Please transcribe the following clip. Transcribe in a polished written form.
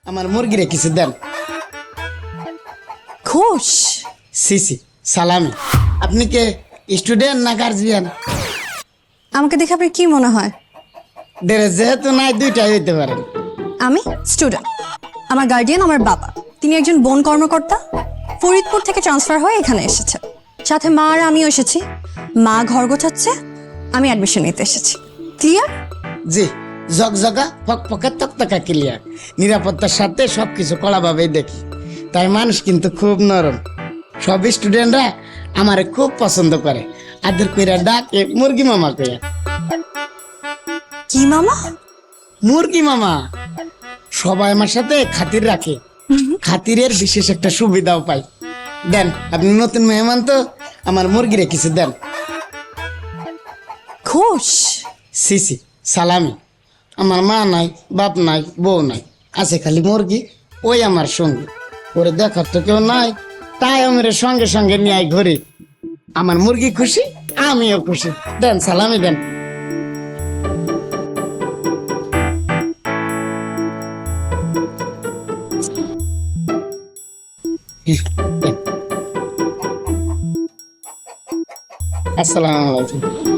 আমার মুরগিরে কিছু দেন। ঘোষ, সিসি সালামি। আপনি কে স্টুডেন্ট না গার্জিয়ান? আমাকে দেখে আপনার কি মনে হয়? ড্রেস যেহেতু নাই দুইটাই হইতে পারেন। আমি স্টুডেন্ট, আমার গার্ডিয়ান আমার বাবা। তিনি একজন বন কর্মকর্তা, ফরিদপুর থেকে ট্রান্সফার হয়ে এখানে এসেছে। সাথে মা আর আমিও এসেছি। মা ঘর গোছাচ্ছে, আমি অ্যাডমিশন নিতে এসেছি। ক্লিয়ার? জি, ঝকঝকা ফকফকা তকতকা ক্লিয়ার। নিরাপত্তার সাথে সবকিছু কড়াভাবেই দেখি, তাই মানুষ কিন্তু খুব নরম। সব স্টুডেন্টরা আমারে খুব পছন্দ করে, আদর কইরা ডাকে মুরগি মামা কইয়া। কি মামা? মুরগি মামা। সবাই আমার সাথে খাতির রাখে, খাতিরের বিশেষ একটা সুবিধাও পাই। দেন, আপনি নতুন মেহমান তো, আমার মুরগিরে কিছু দেন। ঘোষ, সিসি সালামি। আমার মা নাই, বাপ নাই, বউ নাই, আছে খালি মুরগি। ওই আমার সঙ্গী, ওরে দেখার তো কেউ নাই, তাই আমি সঙ্গে সঙ্গে নিয়ে ঘুরি। আমার মুরগি খুশি, আমিও খুশি। দেন সালামি দেন। আসসালামু আলাইকুম।